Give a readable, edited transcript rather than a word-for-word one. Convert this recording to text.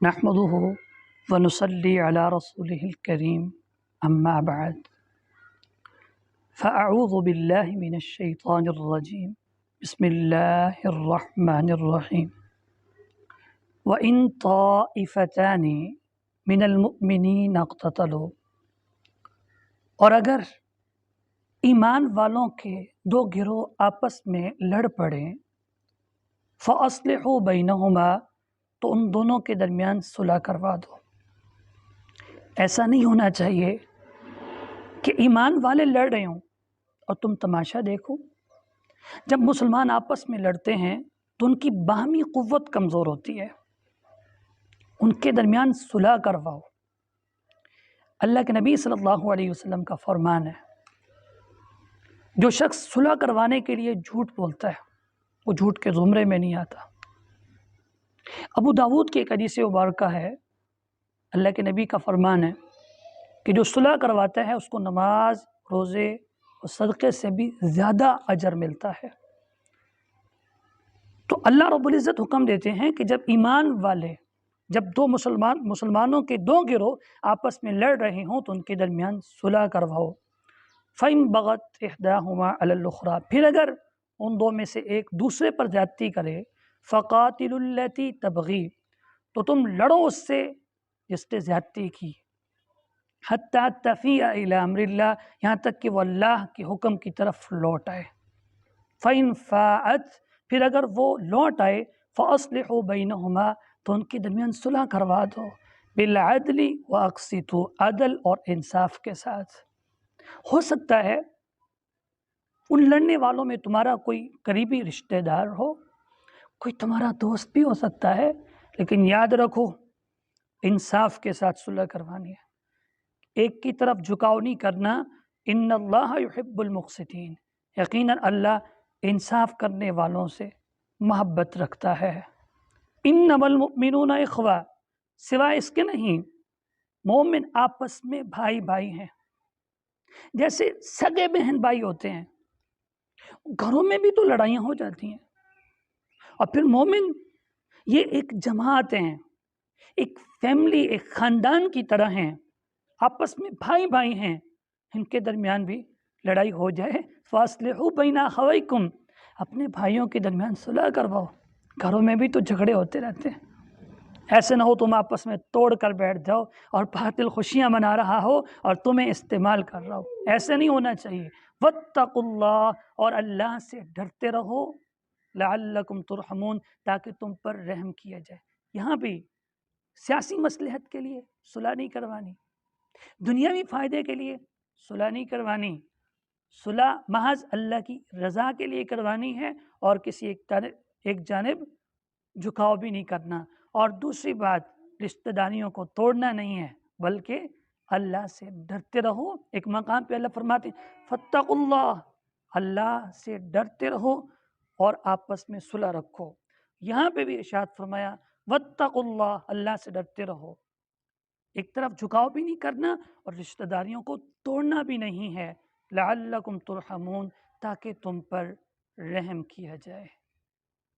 نحمده ونصلي على رسوله الكريم اما بعد فاعوذ بالله من الشيطان الرجيم بسم الله الرحمن الرحيم وان طائفتان من المؤمنین اقتتلوا، اور اگر ایمان والوں کے دو گروہ آپس میں لڑ پڑیں فاصلحوا بینہما، تو ان دونوں کے درمیان صلح کروا دو۔ ایسا نہیں ہونا چاہیے کہ ایمان والے لڑ رہے ہوں اور تم تماشا دیکھو۔ جب مسلمان آپس میں لڑتے ہیں تو ان کی باہمی قوت کمزور ہوتی ہے، ان کے درمیان صلح کرواؤ۔ اللہ کے نبی صلی اللہ علیہ وسلم کا فرمان ہے، جو شخص صلح کروانے کے لیے جھوٹ بولتا ہے وہ جھوٹ کے زمرے میں نہیں آتا۔ ابو داود کی ایک حدیث مبارکہ ہے، اللہ کے نبی کا فرمان ہے کہ جو صلح کرواتا ہے اس کو نماز، روزے اور صدقے سے بھی زیادہ اجر ملتا ہے۔ تو اللہ رب العزت حکم دیتے ہیں کہ جب ایمان والے، جب دو مسلمانوں کے دو گروہ آپس میں لڑ رہے ہوں تو ان کے درمیان صلح کرواؤ۔ فَإِن بَغَتْ إِحْدَاهُمَا عَلَى الْأُخْرَى، پھر اگر ان دو میں سے ایک دوسرے پر زیادتی کرے، فَقَاتِلُوا الَّتِي تَبْغِي، تو تم لڑو اس سے جس نے زیادتی کی، حَتَّى تَفِيءَ إِلَى أَمْرِ اللَّهِ، یہاں تک کہ وہ اللہ کے حکم کی طرف لوٹ آئے۔ فَإِن فَاءَتْ، پھر اگر وہ لوٹ آئے، فَأَصْلِحُوا بَيْنَهُمَا، تو ان کے درمیان صلح کروا دو، بِالْعَدْلِ وَأَقْسِطُوا، عدل اور انصاف کے ساتھ۔ ہو سکتا ہے ان لڑنے والوں میں تمہارا کوئی قریبی رشتہ دار ہو، کوئی تمہارا دوست بھی ہو سکتا ہے، لیکن یاد رکھو انصاف کے ساتھ صلح کروانی ہے، ایک کی طرف جھکاؤ نہیں کرنا۔ ان اللہ یحب المقسطین، یقیناً اللہ انصاف کرنے والوں سے محبت رکھتا ہے۔ انما المؤمنون اخوہ، سوائے اس کے نہیں، مومن آپس میں بھائی بھائی ہیں، جیسے سگے بہن بھائی ہوتے ہیں۔ گھروں میں بھی تو لڑائیاں ہو جاتی ہیں، اور پھر مومن یہ ایک جماعت ہیں، ایک فیملی، ایک خاندان کی طرح ہیں، آپس میں بھائی بھائی ہیں، ان کے درمیان بھی لڑائی ہو جائے، فاصلحوا بین اخویکم، اپنے بھائیوں کے درمیان صلح کرواؤ۔ گھروں میں بھی تو جھگڑے ہوتے رہتے ہیں، ایسے نہ ہو تم آپس میں توڑ کر بیٹھ جاؤ اور باطل خوشیاں منا رہا ہو اور تمہیں استعمال کر رہا ہو، ایسے نہیں ہونا چاہیے۔ واتقوا اللہ، اور اللہ سے ڈرتے رہو، لعلکم ترحمون، تاکہ تم پر رحم کیا جائے۔ یہاں بھی سیاسی مصلحت کے لیے صلح نہیں کروانی، دنیاوی فائدے کے لیے صلح نہیں کروانی، صلح محض اللہ کی رضا کے لیے کروانی ہے، اور کسی ایک جانب جھکاؤ بھی نہیں کرنا۔ اور دوسری بات، رشتہ داریوں کو توڑنا نہیں ہے، بلکہ اللہ سے ڈرتے رہو۔ ایک مقام پہ اللہ فرماتے ہیں فاتقوا اللہ، اللہ سے ڈرتے رہو اور آپس میں صلح رکھو۔ یہاں پہ بھی ارشاد فرمایا واتقوا اللہ، اللہ سے ڈرتے رہو، ایک طرف جھکاؤ بھی نہیں کرنا اور رشتہ داریوں کو توڑنا بھی نہیں ہے، لعلکم ترحمون، تاکہ تم پر رحم کیا جائے۔